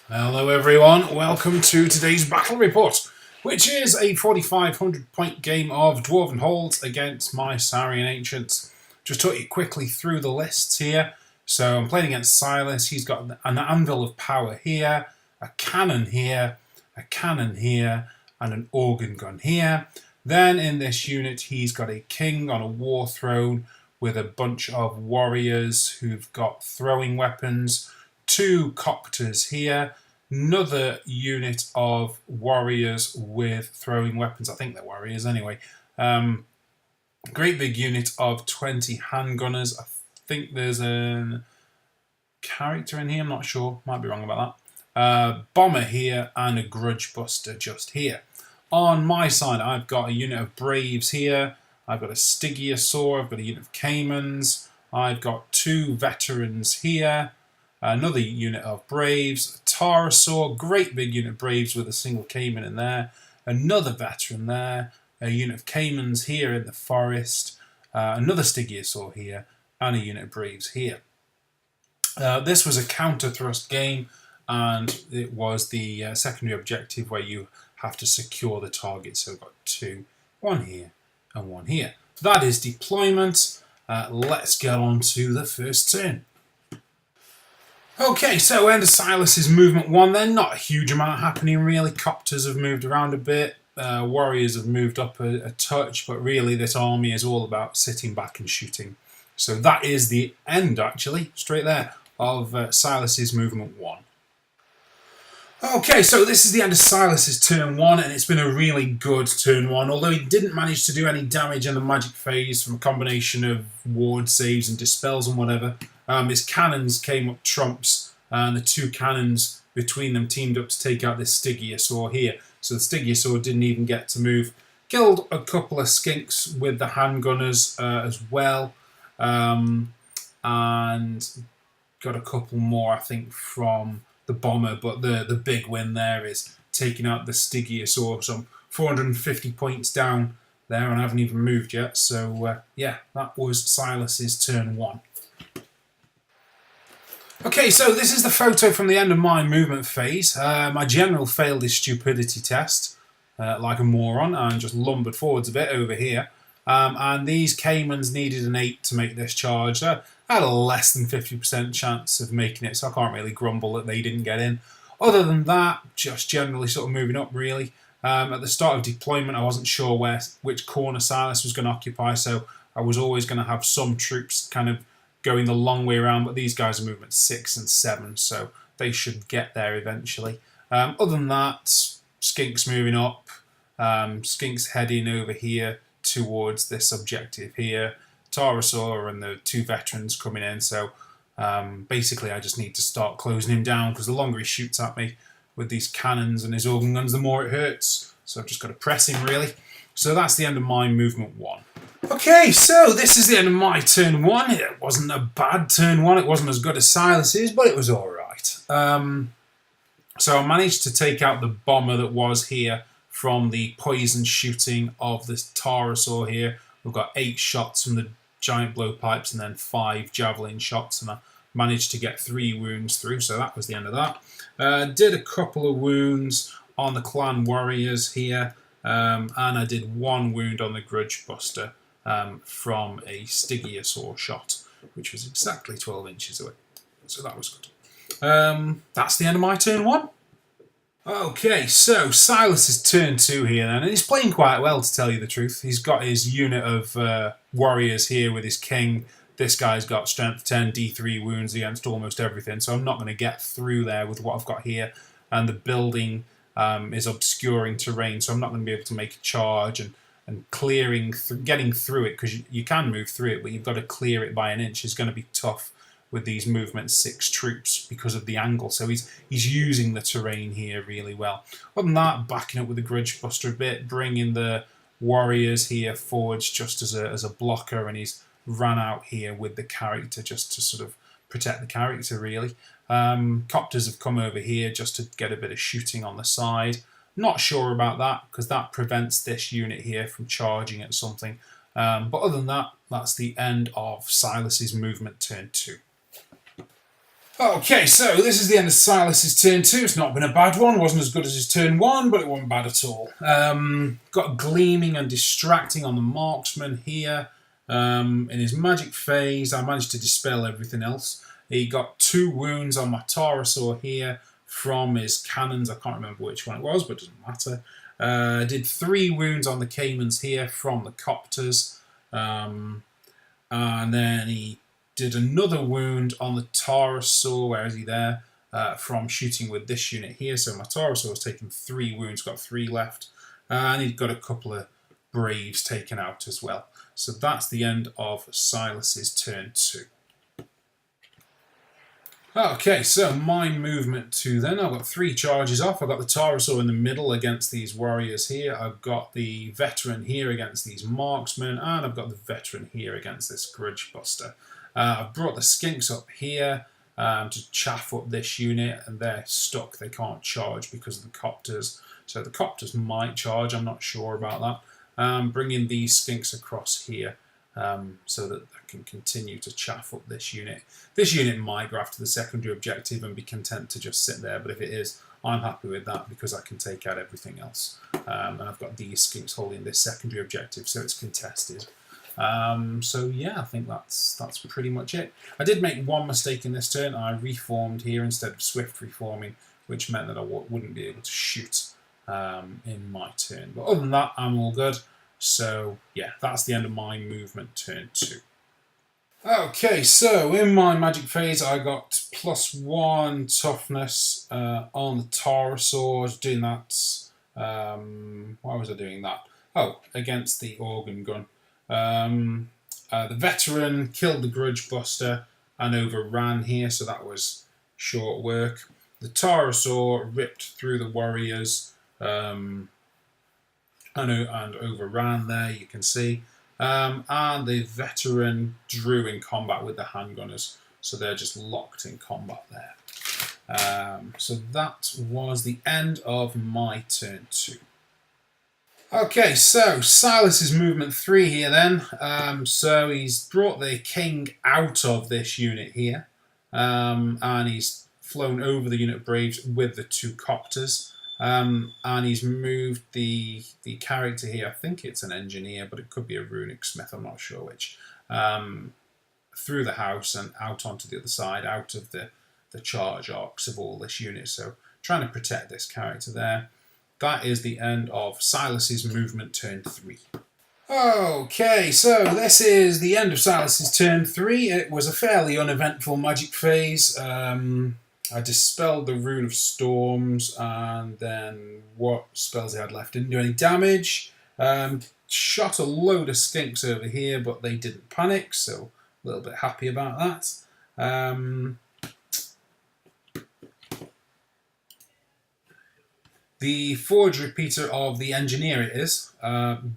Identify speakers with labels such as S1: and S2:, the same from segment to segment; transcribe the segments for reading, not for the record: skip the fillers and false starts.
S1: Hello everyone, welcome to today's battle report, which is a 4,500 point game of Dwarven Holds against my Saurian Ancients. Just took you quickly through the lists here. So I'm playing against Silas. He's got an Anvil of Power here, a cannon here, a cannon here, and an organ gun here. Then in this unit he's got a king on a war throne with a bunch of warriors who've got throwing weapons, two copters here, another unit of warriors with throwing weapons. I think they're warriors anyway. Great big unit of 20 handgunners. I think there's a character in here, I'm not sure, might be wrong about that. Bomber here and a grudge buster just here. On my side, I've got a unit of Braves here. I've got a Stygiosaur, I've got a unit of Caimans. I've got two veterans here. Another unit of Braves, a Tarasaur, great big unit of Braves with a single Caiman in there. Another veteran there. A unit of Caimans here in the forest. Another Stygiosaur here. And a unit of Braves here. This was a counter thrust game, and it was the secondary objective where you have to secure the target. So we've got two, one here and one here. That is deployment. Let's get on to the first turn. Okay, so end of Silas's movement one then. Not a huge amount happening really. Copters have moved around a bit. Warriors have moved up a touch, but really this army is all about sitting back and shooting. So that is the end, actually, straight there, of Silas's movement one. Okay, so this is the end of Silas's turn one, and it's been a really good turn one, although he didn't manage to do any damage in the magic phase from a combination of ward saves and dispels and whatever. His cannons came up trumps, and the two cannons between them teamed up to take out this Stygiosaur here. So the Stygiosaur didn't even get to move. Killed a couple of skinks with the handgunners as well, and got a couple more, I think, from the bomber, but the big win there is taking out the Stygiosaur. Some 450 points down there, and I haven't even moved yet. So yeah, that was Silas's turn one. Okay, so this is the photo from the end of my movement phase. My general failed his stupidity test like a moron and just lumbered forwards a bit over here. And these Caimans needed an 8 to make this charge. I had a less than 50% chance of making it, so I can't really grumble that they didn't get in. Other than that, just generally sort of moving up really. At the start of deployment, I wasn't sure which corner Silas was going to occupy, so I was always going to have some troops kind of going the long way around, but these guys are movement 6 and 7, so they should get there eventually. Other than that, Skinks moving up, Skinks heading over here towards this objective here, Tarasaur and the two veterans coming in, so basically I just need to start closing him down, because the longer he shoots at me with these cannons and his organ guns, the more it hurts, so I've just got to press him really. So that's the end of my movement one. Okay, so this is the end of my turn one. It wasn't a bad turn one. It wasn't as good as Silas's, but it was all right. So I managed to take out the bomber that was here from the poison shooting of this Tarasaur here. We've got 8 shots from the giant blowpipes and then 5 javelin shots, and I managed to get 3 wounds through, so that was the end of that. Did a couple of wounds on the clan warriors here, and I did 1 wound on the grudge buster from a Stygiosaur shot, which was exactly 12 inches away. So that was good. That's the end of my turn one. Okay, so Silas is turn 2 here then, and he's playing quite well, to tell you the truth. He's got his unit of warriors here with his king. This guy's got strength 10, D3 wounds against almost everything, so I'm not going to get through there with what I've got here. And the building is obscuring terrain, so I'm not going to be able to make a charge and getting through it, because you can move through it, but you've got to clear it by an inch, is going to be tough with these movement 6 troops because of the angle. So he's using the terrain here really well. Other than that, backing up with the grudge buster a bit, bringing the warriors here forwards just as a blocker, and he's ran out here with the character just to sort of protect the character really. Copters have come over here just to get a bit of shooting on the side. Not sure about that, because that prevents this unit here from charging at something. But other than that, that's the end of Silas's movement turn 2. Okay, so this is the end of Silas's turn 2. It's not been a bad one. Wasn't as good as his turn 1, but it wasn't bad at all. Got Gleaming and Distracting on the Marksman here. In his magic phase, I managed to dispel everything else. He got 2 wounds on my Taurosaur here from his cannons. I can't remember which one it was, but it doesn't matter. Did 3 wounds on the Caimans here from the Copters. And then he did another wound on the Taurosaur. Where is he there? From shooting with this unit here. So my Taurosaur has taken 3 wounds, got 3 left. And he's got a couple of Braves taken out as well. So that's the end of Silas's turn 2. Okay, so my movement 2 then. I've got 3 charges off. I've got the Taurosaur in the middle against these warriors here. I've got the veteran here against these marksmen. And I've got the veteran here against this Grudge Buster. I've brought the Skinks up here to chaff up this unit. And they're stuck. They can't charge because of the Copters. So the Copters might charge. I'm not sure about that. Bringing these Skinks across here. So that I can continue to chaff up this unit. This unit might go after the secondary objective and be content to just sit there, but if it is, I'm happy with that because I can take out everything else. And I've got these Skinks holding this secondary objective, so it's contested. So yeah, I think that's pretty much it. I did make one mistake in this turn. I reformed here instead of swift reforming, which meant that I wouldn't be able to shoot in my turn. But other than that, I'm all good. So yeah, that's the end of my movement turn 2. Okay, so in my magic phase, I got +1 toughness on the Taurosaur. Doing that. Why was I doing that? Oh, against the organ gun. The veteran killed the Grudge Buster and overran here, so that was short work. The Taurosaur ripped through the warriors. And overran there, you can see. And the veteran drew in combat with the handgunners, so they're just locked in combat there. So that was the end of my turn 2. Okay, so Silas's movement 3 here then. So he's brought the king out of this unit here, and he's flown over the unit of Braves with the 2 Copters. And he's moved the character here, I think it's an engineer, but it could be a runic smith, I'm not sure which, through the house and out onto the other side, out of the charge arcs of all this unit. So trying to protect this character there. That is the end of Silas's movement turn 3. Okay, so this is the end of Silas's turn 3. It was a fairly uneventful magic phase. I dispelled the Rune of Storms, and then what spells he had left didn't do any damage. Shot a load of Skinks over here, but they didn't panic, so a little bit happy about that. The Forge Repeater of the Engineer it is,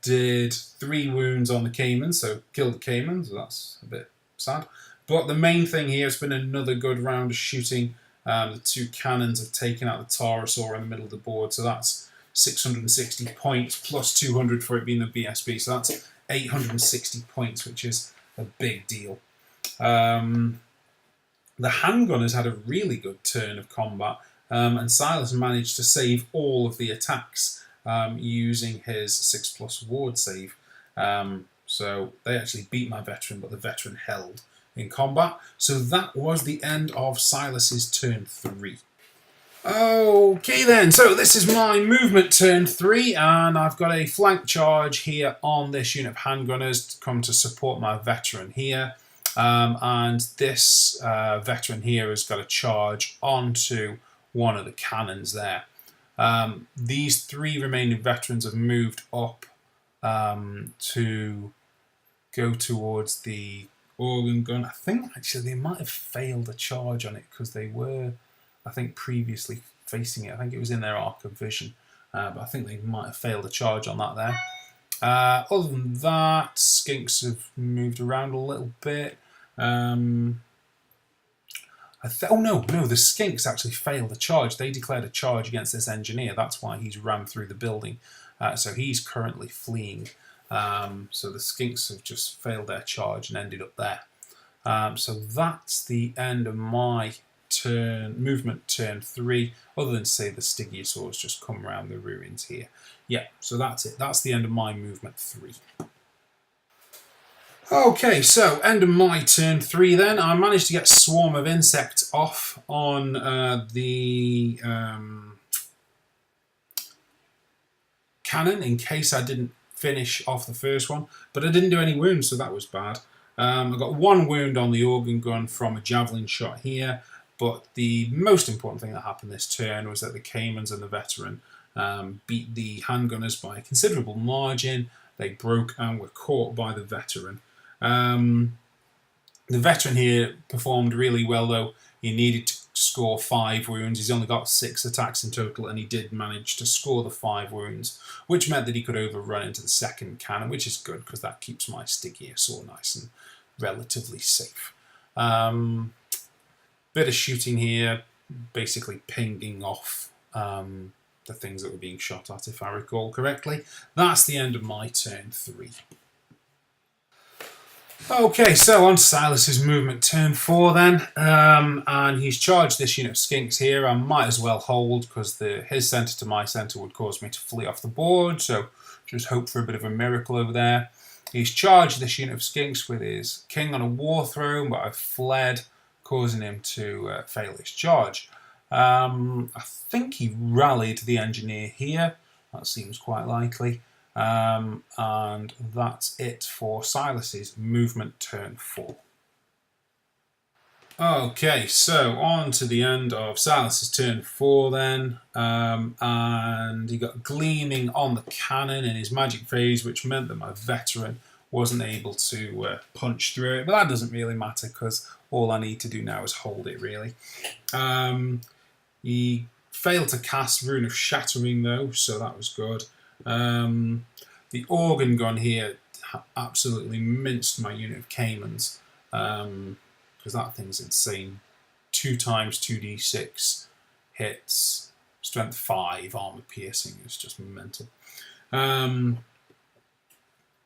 S1: did 3 wounds on the Caiman, so killed the Caiman, so that's a bit sad. But the main thing here has been another good round of shooting. The 2 cannons have taken out the Taurosaur in the middle of the board, so that's 660 points plus 200 for it being the BSB, so that's 860 points, which is a big deal. The handgunners had a really good turn of combat, and Silas managed to save all of the attacks using his 6+ ward save. So they actually beat my veteran, but the veteran held in combat. So that was the end of Silas's turn 3. Okay then, so this is my movement turn 3, and I've got a flank charge here on this unit of handgunners to come to support my veteran here. And this veteran here has got a charge onto one of the cannons there. These 3 remaining veterans have moved up to go towards the organ gun. I think actually they might have failed a charge on it because they were, I think, previously facing it. I think it was in their arc of vision, but I think they might have failed a charge on that there. Other than that, Skinks have moved around a little bit. Oh no, the Skinks actually failed a charge. They declared a charge against this engineer. That's why he's rammed through the building. So he's currently fleeing. So the Skinks have just failed their charge and ended up there. So that's the end of my movement turn 3, other than to say the Stygiosaurs just come around the ruins here. Yeah, so that's it. That's the end of my movement 3. Okay, so end of my turn 3 then. I managed to get Swarm of Insects off on the cannon in case I didn't finish off the first one, but I didn't do any wounds, so that was bad. I got 1 wound on the organ gun from a javelin shot here, but the most important thing that happened this turn was that the Caimans and the veteran beat the handgunners by a considerable margin. They broke and were caught by the veteran. The veteran here performed really well, though. He needed to score 5 wounds. He's only got 6 attacks in total, and he did manage to score the 5 wounds, which meant that he could overrun into the second cannon, which is good because that keeps my Stygiosaur nice and relatively safe. Bit of shooting here, basically pinging off the things that were being shot at, if I recall correctly. That's the end of my turn 3. Okay, so on to Silas's movement turn 4 then, and he's charged this unit of skinks here. I might as well hold because his centre to my centre would cause me to flee off the board, so just hope for a bit of a miracle over there. He's charged this unit of skinks with his king on a war throne, but I've fled, causing him to fail his charge. I think he rallied the engineer here. That seems quite likely. And that's it for Silas's movement turn 4. Okay, so on to the end of Silas's turn 4 then, and he got gleaming on the cannon in his magic phase, which meant that my veteran wasn't able to punch through it, but that doesn't really matter because all I need to do now is hold it, really. He failed to cast Rune of Shattering though, so that was good. The organ gun here absolutely minced my unit of Caimans, because that thing's insane. 2 times 2d6 hits, strength 5, armor piercing. It's just mental.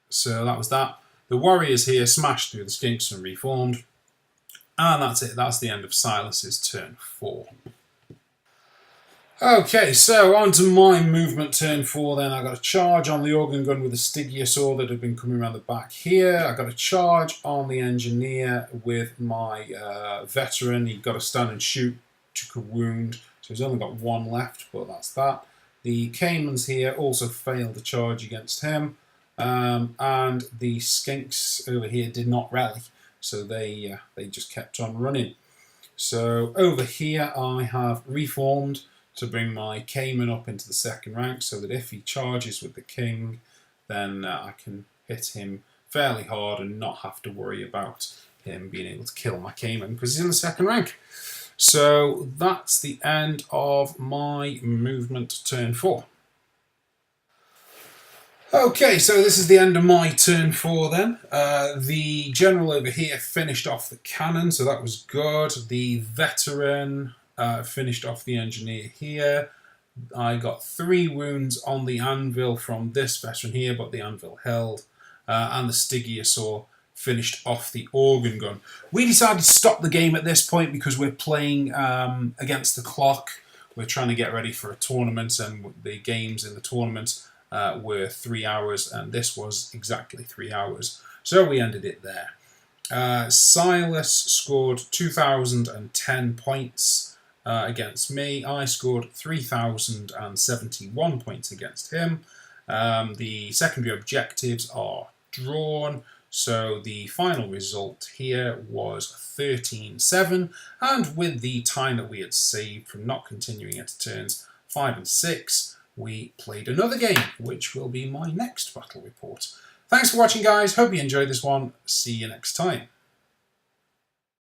S1: So that was that. The warriors here smashed through the skinks and reformed. And that's it. That's the end of Silas's turn 4. Okay, so on to my movement turn 4 then. I got a charge on the organ gun with a Stygiosaur that had been coming around the back here. I got a charge on the engineer with my veteran. He got a stun and shoot, took a wound, so he's only got 1 left, but that's that. The Caimans here also failed the charge against him, and the skinks over here did not rally, so they just kept on running. So over here I have reformed to bring my Caiman up into the 2nd rank, so that if he charges with the king, then I can hit him fairly hard and not have to worry about him being able to kill my Caiman because he's in the 2nd rank. So that's the end of my movement turn 4. Okay, so this is the end of my turn 4 then. The general over here finished off the cannon, so that was good. The veteran finished off the engineer here. I got 3 wounds on the anvil from this veteran here, but the anvil held. And the Stygiosaur finished off the organ gun. We decided to stop the game at this point because we're playing against the clock. We're trying to get ready for a tournament, and the games in the tournament were 3 hours, and this was exactly 3 hours. So we ended it there. Silas scored 2,010 points against me. I scored 3,071 points against him. The secondary objectives are drawn, so the final result here was 13-7, and with the time that we had saved from not continuing into turns 5 and 6, we played another game, which will be my next battle report. Thanks for watching, guys. Hope you enjoyed this one. See you next time.